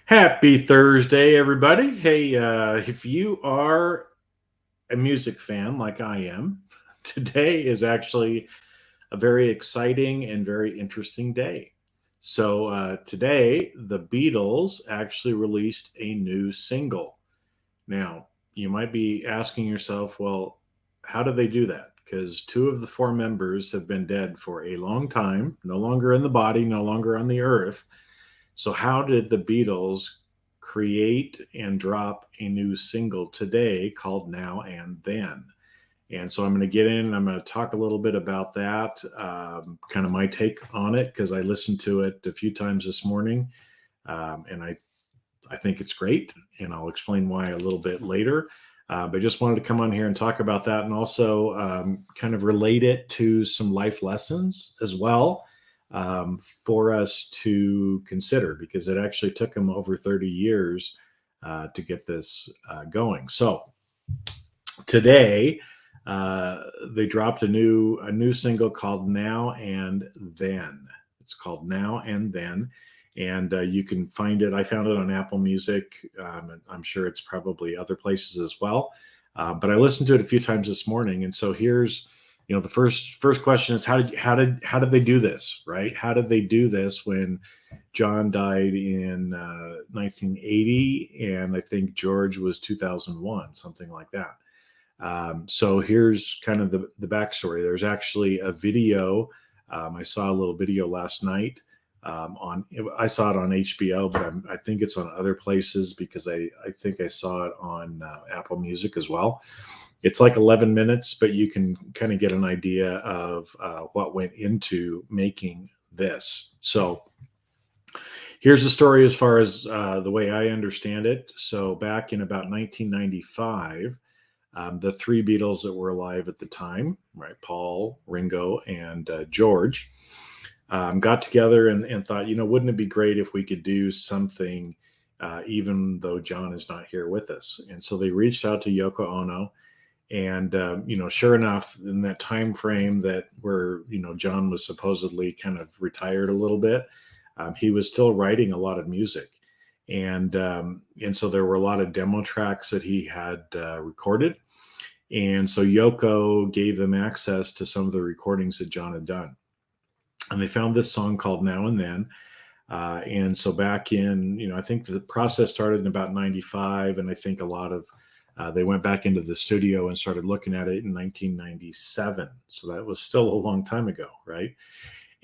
Happy Thursday, everybody. Hey, if you are a music fan like I am, today is actually a very exciting and very interesting day. Today, the Beatles actually released a new single. Now, you might be asking yourself, well, how did they do that? Because two of the four members have been dead for a long time, no longer in the body, no longer on the earth. So, how did the Beatles create and drop a new single today called Now and Then? And so I'm going to get in and I'm going to talk a little bit about that, kind of my take on it, because I listened to it a few times this morning. And I think it's great. And I'll explain why a little bit later. But just wanted to come on here and talk about that and also kind of relate it to some life lessons as well, for us to consider, because it actually took them over 30 years to get this going. So today, they dropped a new single called Now and Then. It's called Now and Then, and you can find it. I found it on Apple Music. And I'm sure it's probably other places as well. But I listened to it a few times this morning, and so here's, the first question is how did they do this, right? How did they do this when John died in 1980, and I think George was 2001, something like that. So here's kind of the backstory. There's actually a video. I saw a little video last night. I saw it on HBO, but I think it's on other places because I think I saw it on Apple Music as well. It's like 11 minutes, but you can kind of get an idea of what went into making this. So here's the story as far as the way I understand it. So back in about 1995, the three Beatles that were alive at the time, right? Paul, Ringo, and George, got together and thought, wouldn't it be great if we could do something, even though John is not here with us? And so they reached out to Yoko Ono, and sure enough, in that time frame that where John was supposedly kind of retired a little bit, he was still writing a lot of music. And so there were a lot of demo tracks that he had recorded, and so Yoko gave them access to some of the recordings that John had done, and they found this song called Now and Then. And so back in, I think the process started in about 95, and I think a lot of they went back into the studio and started looking at it in 1997. So that was still a long time ago, right?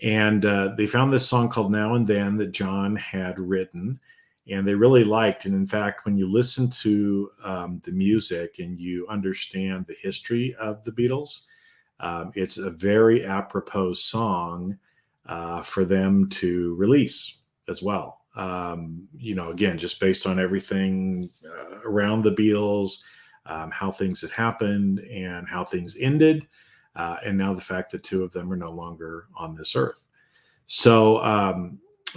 And they found this song called Now and Then that John had written, and they really liked. And in fact, when you listen to the music and you understand the history of the Beatles, it's a very apropos song for them to release as well. Again, just based on everything around the Beatles, how things had happened and how things ended, and now the fact that two of them are no longer on this earth. So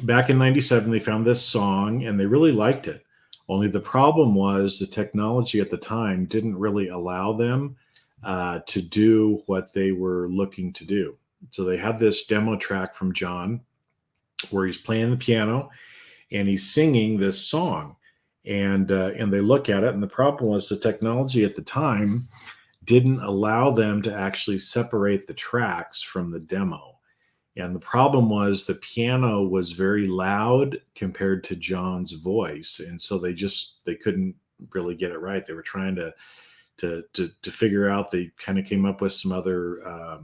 back in 97, they found this song and they really liked it. Only the problem was the technology at the time didn't really allow them to do what they were looking to do. So they had this demo track from John where he's playing the piano and he's singing this song, and they look at it, and the problem was the technology at the time didn't allow them to actually separate the tracks from the demo. And the problem was the piano was very loud compared to John's voice, and so they couldn't really get it right. They were trying to figure out. They kind of came up with some other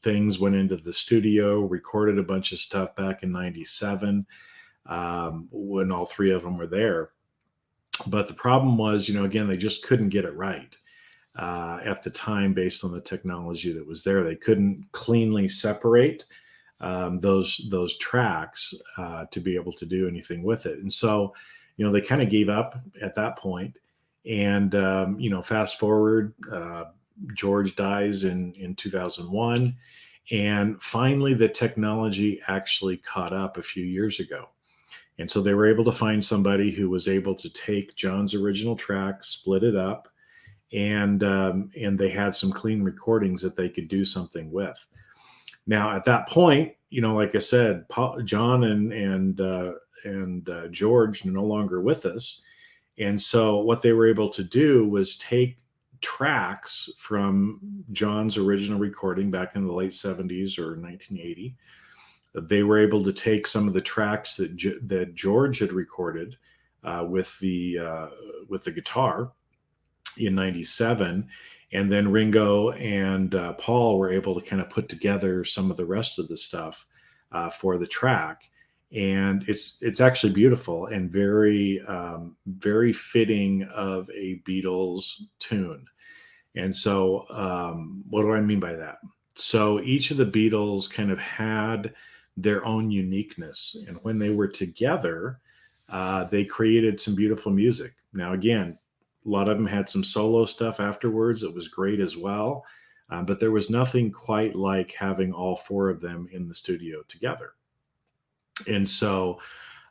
things, went into the studio, recorded a bunch of stuff back in 97, when all three of them were there. But the problem was, again, they just couldn't get it right at the time based on the technology that was there. They couldn't cleanly separate those tracks to be able to do anything with it. And so, they kind of gave up at that point. And, fast forward, George dies in 2001. And finally, the technology actually caught up a few years ago. And so they were able to find somebody who was able to take John's original track, split it up, and they had some clean recordings that they could do something with. Now, at that point, like I said, John and and George no longer with us. And so what they were able to do was take tracks from John's original recording back in the late 70s or 1980. They were able to take some of the tracks that George had recorded with the guitar in '97, and then Ringo and Paul were able to kind of put together some of the rest of the stuff for the track, and it's actually beautiful and very fitting of a Beatles tune. And so, what do I mean by that? So each of the Beatles kind of had their own uniqueness, and when they were together, they created some beautiful music. Now, again, a lot of them had some solo stuff afterwards that was great as well, but there was nothing quite like having all four of them in the studio together. And so,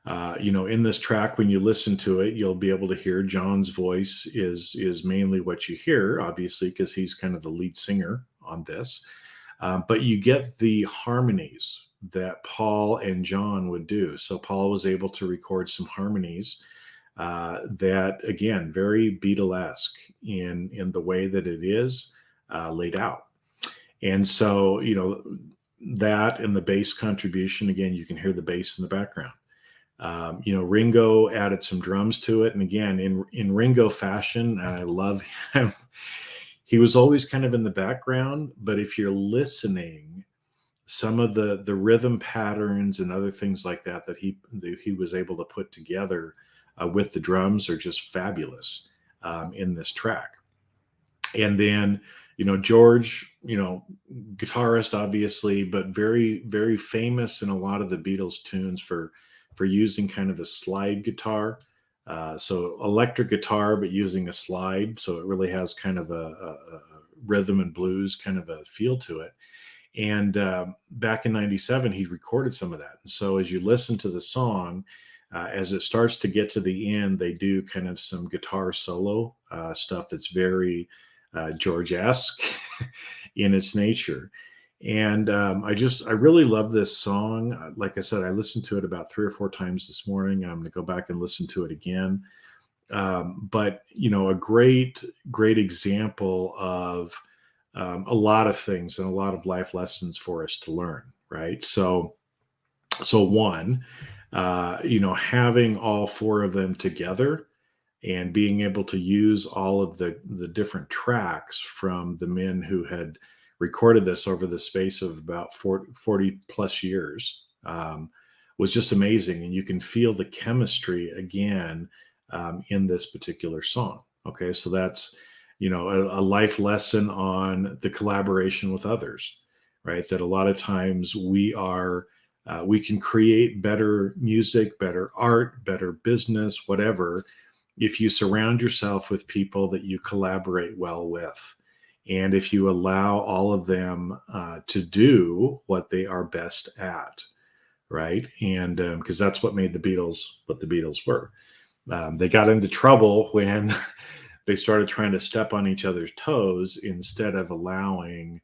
in this track, when you listen to it, you'll be able to hear John's voice is mainly what you hear, obviously, because he's kind of the lead singer on this. But you get the harmonies that Paul and John would do. So Paul was able to record some harmonies that, again, very Beatlesque in the way that it is laid out. And so, that and the bass contribution, again, you can hear the bass in the background. Ringo added some drums to it. And again, in Ringo fashion, and I love him, he was always kind of in the background, but if you're listening, some of the rhythm patterns and other things like that he was able to put together with the drums are just fabulous in this track. And then, George, guitarist, obviously, but very, very famous in a lot of the Beatles tunes for using kind of a slide guitar. So electric guitar, but using a slide. So it really has kind of a rhythm and blues kind of a feel to it. And back in '97, he recorded some of that. And so as you listen to the song, as it starts to get to the end, they do kind of some guitar solo stuff that's very George-esque in its nature. And I really love this song. Like I said, I listened to it about 3 or 4 times this morning. I'm going to go back and listen to it again. But a great example of a lot of things and a lot of life lessons for us to learn, right? So one, having all four of them together and being able to use all of the different tracks from the men who had recorded this over the space of about 40 plus years was just amazing. And you can feel the chemistry again in this particular song. Okay, so that's, a life lesson on the collaboration with others, right? That a lot of times we can create better music, better art, better business, whatever, if you surround yourself with people that you collaborate well with. And if you allow all of them to do what they are best at, right? And because that's what made the Beatles what the Beatles were. They got into trouble when they started trying to step on each other's toes instead of allowing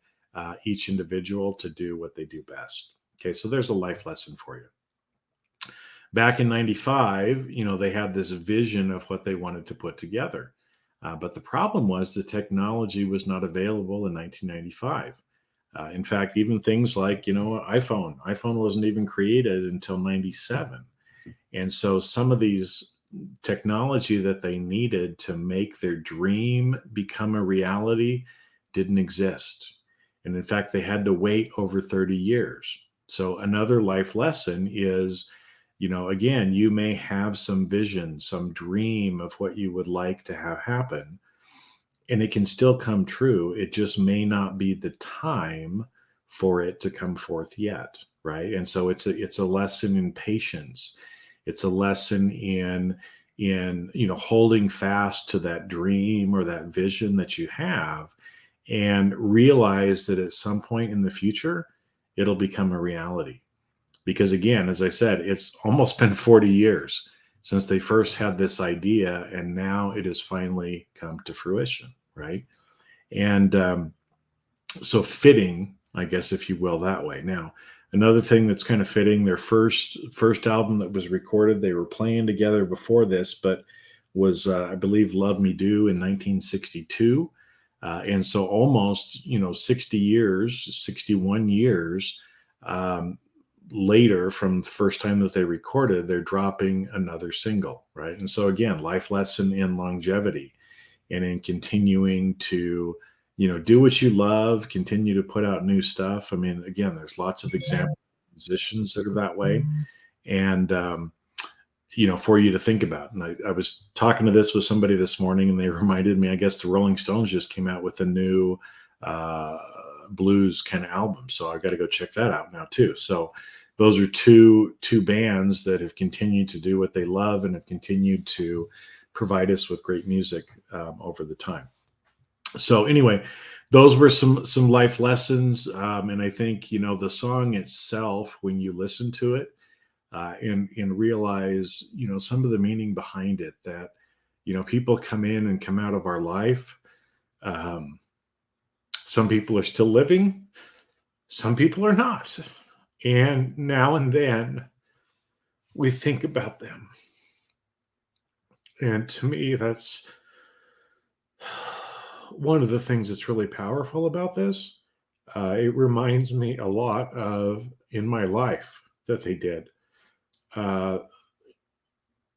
each individual to do what they do best. Okay, so there's a life lesson for you. Back in '95, they had this vision of what they wanted to put together. But the problem was the technology was not available in 1995. In fact, even things like, iPhone wasn't even created until '97. And so some of these technology that they needed to make their dream become a reality didn't exist. And in fact, they had to wait over 30 years. So another life lesson is, again, you may have some vision, some dream of what you would like to have happen, and it can still come true. It just may not be the time for it to come forth yet, right? And so it's a lesson in patience. It's a lesson in holding fast to that dream or that vision that you have, and realize that at some point in the future, it'll become a reality. Because again, as I said, it's almost been 40 years since they first had this idea, and now it has finally come to fruition, right? And so fitting, I guess, if you will, that way. Now, Another thing that's kind of fitting, their first album that was recorded, they were playing together before this, but was I believe "Love Me Do" in 1962, and so almost 60 years, 61 years um, later from the first time that they recorded, they're dropping another single, right? And so again, life lesson in longevity and in continuing to do what you love, continue to put out new stuff. I mean, again, there's lots of example musicians that are that way, and for you to think about. And I was talking to this with somebody this morning, and they reminded me, I guess the Rolling Stones just came out with a new uh, blues kind of album, so I got to go check that out now too. So those are two bands that have continued to do what they love and have continued to provide us with great music over the time. So anyway, those were some life lessons, and I think the song itself, when you listen to it and realize some of the meaning behind it, that people come in and come out of our life. Um, some people are still living, some people are not, and now and then we think about them. And to me, that's one of the things that's really powerful about this. It reminds me a lot of in my life that they did, uh,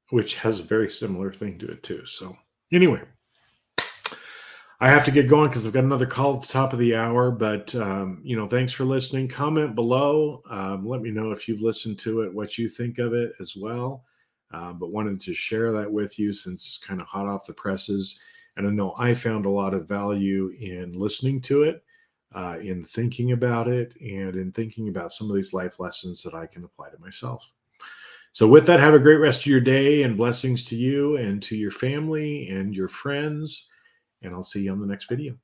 which has a very similar thing to it too. So anyway, I have to get going because I've got another call at the top of the hour. But thanks for listening. Comment below. Let me know if you've listened to it, what you think of it as well. But wanted to share that with you since it's kind of hot off the presses. And I know I found a lot of value in listening to it, in thinking about it, and in thinking about some of these life lessons that I can apply to myself. So with that, have a great rest of your day, and blessings to you and to your family and your friends. And I'll see you on the next video.